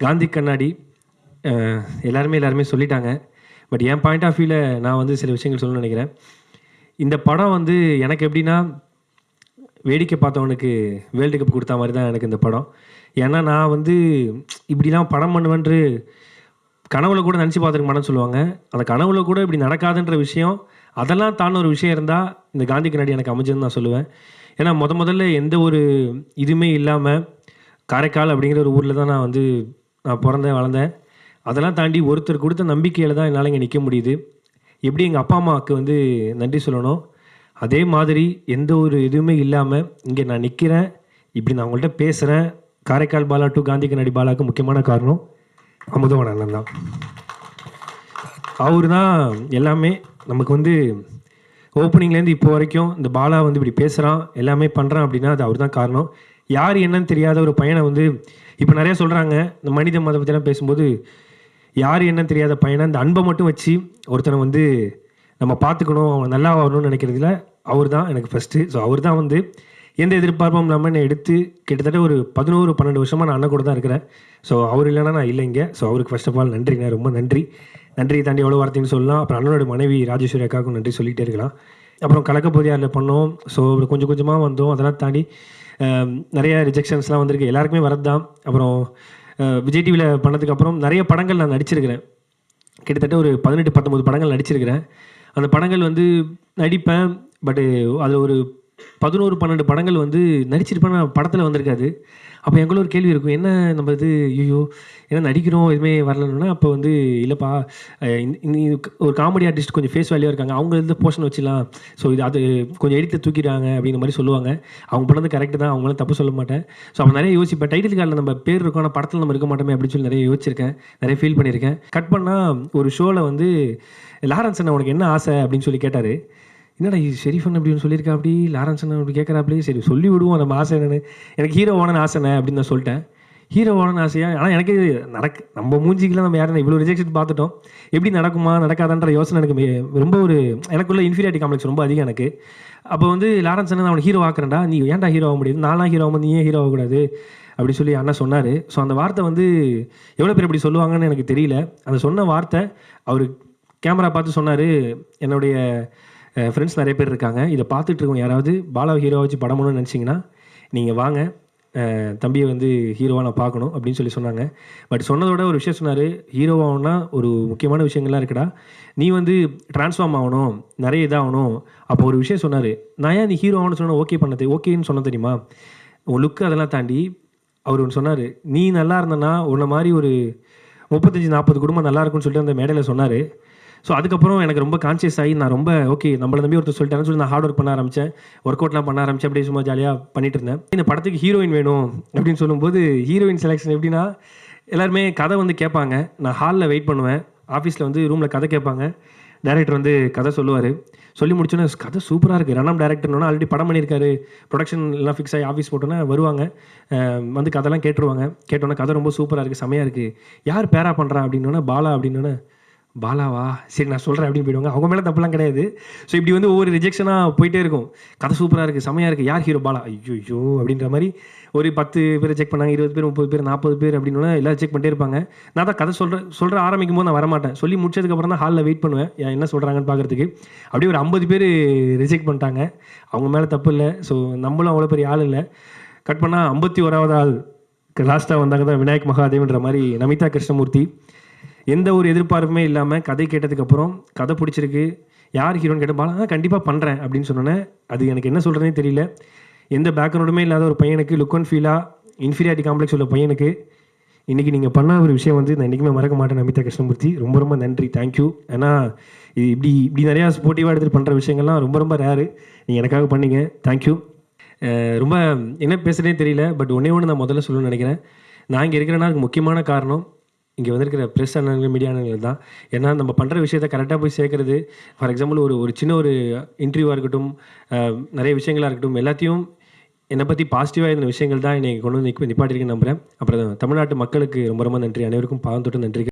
காந்தி கண்ணாடி எல்லாருமே சொல்லிட்டாங்க. பட் என் பாயிண்ட் ஆஃப் வியூவில் நான் வந்து சில விஷயங்கள் சொல்லணும்னு நினைக்கிறேன். இந்த படம் வந்து எனக்கு எப்படின்னா, வேடிக்கை பார்த்தவனுக்கு வேர்ல்டு கப் கொடுத்த மாதிரி தான் எனக்கு இந்த படம். ஏன்னா நான் வந்து இப்படிலாம் படம் பண்ணுவேன்று கனவுல கூட நினச்சி பார்த்துருக்க மாட்டேன்னு சொல்லுவாங்க. அந்த கனவுல கூட இப்படி நடக்காதுன்ற விஷயம், அதெல்லாம் தாண்ட ஒரு விஷயம் இருந்தால் இந்த காந்தி கண்ணாடி எனக்கு அமைஞ்சதுன்னு நான் சொல்லுவேன். ஏன்னா முதல்ல எந்த ஒரு இதுவுமே இல்லாமல் காரைக்கால் அப்படிங்கிற ஒரு ஊரில் தான் நான் பிறந்தேன் வளர்ந்தேன். அதெல்லாம் தாண்டி ஒருத்தர் கொடுத்த நம்பிக்கையில் தான் என்னால் இங்கே நிற்க முடியுது. எப்படி எங்கள் அப்பா அம்மாவுக்கு வந்து நன்றி சொல்லணும், அதே மாதிரி எந்த ஒரு இதுவுமே இல்லாமல் இங்கே நான் நிற்கிறேன், இப்படி நான் உங்கள்கிட்ட பேசுகிறேன். காரைக்கால் பாலா டு காந்தி கண்ணாடி பாலாவுக்கு முக்கியமான காரணம் அமுதவாணன் அண்ணன் தான். அவர் தான் எல்லாமே. நமக்கு வந்து ஓப்பனிங்லேருந்து இப்போ வரைக்கும் இந்த பாலா வந்து இப்படி பேசுகிறான், எல்லாமே பண்ணுறான் அப்படின்னா அது அவர் தான் காரணம். யார் என்னன்னு தெரியாத ஒரு பையனை வந்து இப்போ நிறையா சொல்கிறாங்க, இந்த மனித மத பற்றிலாம் பேசும்போது யார் என்னன்னு தெரியாத பையனை அந்த அன்பை மட்டும் வச்சு ஒருத்தனை வந்து நம்ம பார்த்துக்கணும், அவன் நல்லா வரணும்னு நினைக்கிறதுல அவர் தான் எனக்கு ஃபஸ்ட்டு. ஸோ அவர் தான் வந்து எந்த எதிர்பார்ப்பும் இல்லாமல் என்னை எடுத்து கிட்டத்தட்ட ஒரு 11-12 வருஷமாக நான் அண்ணன் கூட தான் இருக்கிறேன். ஸோ அவர் இல்லைன்னா நான் இல்லைங்க. ஸோ அவருக்கு ஃபர்ஸ்ட் ஆஃப் ஆல் நன்றிங்க, ரொம்ப நன்றி. நன்றியை தாண்டி எவ்வளோ வார்த்தைன்னு சொல்லலாம். அப்புறம் அண்ணனோட மனைவி ராஜேஸ்வரி அக்காவுக்கும் நன்றி சொல்லிகிட்டே இருக்கலாம். அப்புறம் கலக்கப்போதியாரில் பண்ணோம். ஸோ கொஞ்சம் கொஞ்சமாக வந்தோம். அதெல்லாம் தாண்டி நிறைய ரிஜெக்ஷன்ஸ்லாம் வந்திருக்கு, எல்லாருக்குமே வரது தான். அப்புறம் விஜய் டிவியில் பண்ணதுக்கப்புறம் நிறைய படங்கள் நான் நடிச்சிருக்கிறேன். கிட்டத்தட்ட ஒரு 18-19 படங்கள் நடிச்சிருக்கிறேன். அந்த படங்கள் வந்து நடிப்பேன். பட்டு அதில் ஒரு 11-12 படங்கள் வந்து நடிச்சிருப்பேன், நான் படத்தில் வந்திருக்காது. அப்போ எங்களும் ஒரு கேள்வி இருக்கும், என்ன நம்ம இது ஐயோ என்ன நடிக்கிறோம் எதுவுமே வரலன்னா, அப்போ வந்து இல்லைப்பா ஒரு காமெடி ஆர்டிஸ்ட் கொஞ்சம் ஃபேஸ் வேல்யூவாக இருக்காங்க, அவங்க இருந்து போர்ஷன் வச்சுலாம், ஸோ இது அது கொஞ்சம் எடிட்டில் தூக்கிடுறாங்க அப்படிங்கிற மாதிரி சொல்லுவாங்க. அவங்க பண்ணது கரெக்டு தான், அவங்களும் தப்பு சொல்ல மாட்டேன். ஸோ அப்போ நிறைய யோசிப்பேன், டைட்டில் கார்டில் நம்ம பேர் இருக்கும் ஆனால் படத்தில் நம்ம இருக்க மாட்டோமே அப்படின்னு சொல்லி நிறைய யோசிச்சிருக்கேன், நிறைய ஃபீல் பண்ணியிருக்கேன். கட் பண்ணால் ஒரு ஷோவில் வந்து லாரன்ஸ் அண்ணன் உனக்கு என்ன ஆசை அப்படின்னு சொல்லி கேட்டார். என்னடா இது ஷெரீஃபன் அப்படின்னு சொல்லியிருக்கா, அப்படி லாரன்ஸ் அப்படி கேட்குறாப்படி, சரி சொல்லி விடுவோம் நம்ம ஆசை என்னன்னு. எனக்கு ஹீரோ ஓனன்னு ஆசைண்ணே அப்படின்னு நான் சொல்லிட்டேன். ஹீரோ ஓனன்னு ஆசையா? ஆனால் எனக்கு நம்ம மூஞ்சிக்கெலாம் நம்ம யாரும் இவ்வளோ ரிஜெக்ஷன் பார்த்துட்டோம், எப்படி நடக்குமா நடக்காதான்ற யோசனை எனக்கு ரொம்ப ஒரு எனக்குள்ள இன்ஃபீரியாரிட்டி காம்ப்ளெக்ஸ் ரொம்ப அதிகம் எனக்கு. அப்போ வந்து லாரன்ஸ் அண்ணன் அவனை ஹீரோ ஆக்குறேன்டா, நீ ஏன்டா ஹீரோ ஆக முடியுது, நான்லாம் ஹீரோ ஆகும்போது நீ ஏன் ஹீரோ ஆகக்கூடாது அப்படின்னு சொல்லி அண்ணா சொன்னார். ஸோ அந்த வார்த்தை வந்து எவ்வளோ பேர் இப்படி சொல்லுவாங்கன்னு எனக்கு தெரியல. அந்த சொன்ன வார்த்தை அவர் கேமரா பார்த்து சொன்னார். என்னுடைய ஃப்ரெண்ட்ஸ் நிறைய பேர் இருக்காங்க, இதை பார்த்துட்டு இருக்கோம், யாராவது பாலாவை ஹீரோவை வச்சு படம் பண்ணணும்னு நினச்சிங்கன்னா நீங்கள் வாங்க, தம்பியை வந்து ஹீரோவாக நான் பார்க்கணும் அப்படின்னு சொல்லி சொன்னாங்க. பட் சொன்னதோட ஒரு விஷயம் சொன்னார், ஹீரோவாகணும்னா ஒரு முக்கியமான விஷயங்கள்லாம் இருக்குடா, நீ வந்து ட்ரான்ஸ்ஃபார்ம் ஆகணும், நிறைய இதாகணும். அப்போ ஒரு விஷயம் சொன்னார், நான் ஏன் நீ ஹீரோ ஆகணும்னு சொன்ன ஓகேன்னு சொன்ன தெரியுமா, உன் லுக்கு அதெல்லாம் தாண்டி அவர் ஒன்று சொன்னார், நீ நல்லா இருந்தனா உன்ன மாதிரி ஒரு 35-40 குடும்பம் நல்லா இருக்குன்னு சொல்லிட்டு அந்த மேடையில் சொன்னார். ஸோ அதுக்கப்புறம் எனக்கு ரொம்ப கான்சியஸ் ஆகி நான் ரொம்ப ஓகே நம்மளை நம்பி ஒருத்தர் சொல்லிட்டாருன்னு சொல்லி நான் ஹார்ட் ஒர்க் பண்ண ஆரம்பித்தேன், ஒர்க் அவுட்லாம் பண்ண ஆரம்பித்தேன். அப்படியே சும்மா ஜாலியாக பண்ணிட்டு இருந்தேன். இந்த படத்துக்கு ஹீரோயின் வேணும் அப்படின்னு சொல்லும்போது ஹீரோயின் செலெக்ஷன் எப்படின்னா, எல்லாருமே கதை வந்து கேட்பாங்க, நான் ஹாலில் வெயிட் பண்ணுவேன், ஆஃபீஸில் வந்து ரூமில் கதை கேட்பாங்க, டைரக்டர் வந்து கதை சொல்லுவார், சொல்லி முடிச்சோன்னே கதை சூப்பராக இருக்குது, ரணம் டேரக்டர்னா ஆல்ரெடி படம் பண்ணியிருக்காரு, ப்ரொடக்ஷன் எல்லாம் ஃபிக்ஸ் ஆகி ஆஃபீஸ் போட்டோன்னே வருவாங்க, வந்து கதைலாம் கேட்டுருவாங்க. கேட்டோன்னே கதை ரொம்ப சூப்பராக இருக்குது, செமையாக இருக்குது, யார் பேரா பண்ணுறா அப்படின்னோன்னே பாலா அப்படின்னோன்னே பாலாவா சரி நான் சொல்கிறேன் அப்படின்னு போயிடுவாங்க. அவங்க மேலே தப்புலாம் கிடையாது. ஸோ இப்படி வந்து ஒவ்வொரு ரிஜெக்ஷனாக போயிட்டே இருக்கும். கதை சூப்பராக இருக்குது, செமையாக இருக்குது, யார் ஹீரோ பாலா, ஐயோ அப்படின்ற மாதிரி ஒரு 10 பேர் செக் பண்ணாங்க, 20 பேர் 30 பேர் 40 பேர் அப்படின்னு எல்லாம் செக் பண்ணிட்டே இருப்பாங்க. நான் தான் கதை சொல்கிற ஆரம்பிக்கும் போது நான் வரமாட்டேன், சொல்லி முடிச்சதுக்கப்புறம் தான் ஹாலில் வெயிட் பண்ணுவேன் என்ன சொல்கிறாங்கன்னு பார்க்குறதுக்கு. அப்படியே ஒரு 50 பேர் ரிஜெக்ட் பண்ணிட்டாங்க. அவங்க மேலே தப்பு இல்லை, ஸோ நம்மளும் அவ்வளோ பெரிய ஆள் இல்லை. கட் பண்ணால் 51வது ஆள் லாஸ்ட்டாக வந்தாங்க தான் விநாயக் மகாதேவன்ற மாதிரி நமிதா கிருஷ்ணமூர்த்தி. எந்த ஒரு எதிர்பார்ப்புமே இல்லாமல் கதை கேட்டதுக்கப்புறம் கதை பிடிச்சிருக்கு, யார் ஹீரோன்னு கேட்ட பாலா கண்டிப்பாக பண்ணுறேன் அப்படின்னு சொன்னோன்னே அது எனக்கு என்ன சொல்கிறதே தெரியல. எந்த பேக்ரவுண்டுமே இல்லாத ஒரு பையனுக்கு லுக் அண்ட் ஃபீலாக இன்ஃபீரியாரிட்டி காம்ப்ளெக்ஸ் உள்ள பையனுக்கு இன்றைக்கி நீங்கள் பண்ண ஒரு விஷயம் வந்து நான் என்றைக்குமே மறக்க மாட்டேன். நமிதா கிருஷ்ணமூர்த்தி ரொம்ப ரொம்ப நன்றி, தேங்க்யூ. ஏன்னா இது இப்படி நிறையா ஸ்போர்ட்டிவாக எடுத்துகிட்டு பண்ணுற விஷயங்கள்லாம் ரொம்ப ரொம்ப ரேரு, நீங்கள் எனக்காக பண்ணீங்க, தேங்க்யூ. ரொம்ப என்ன பேசுகிறதே தெரியல. பட் ஒன்றே ஒன்று நான் முதல்ல சொல்லணும்னு நினைக்கிறேன், நான் இங்கே இருக்கிறேன்னா அதுக்கு முக்கியமான காரணம் இங்கே வந்திருக்கிற ப்ரெஸ் அண்ணன்கள் மீடியா அண்ணன்கள் தான். ஏன்னா நம்ம பண்ணுற விஷயத்தை கரெக்டாக போய் சேர்க்குறது, ஃபார் எக்ஸாம்பிள் ஒரு சின்ன ஒரு இன்டர்வியூவாக இருக்கட்டும், நிறைய விஷயங்களாக இருக்கட்டும், எல்லாத்தையும் என்னை பற்றி பாசிட்டிவாக இருந்த விஷயங்கள் தான் என்னை கொண்டு வந்து நிப்பாட்டிருக்கேன்னு நம்புகிறேன். அப்புறம் தமிழ்நாட்டு மக்களுக்கு ரொம்ப ரொம்ப நன்றி, அனைவருக்கும் பாவம் தொட்டு நன்றி.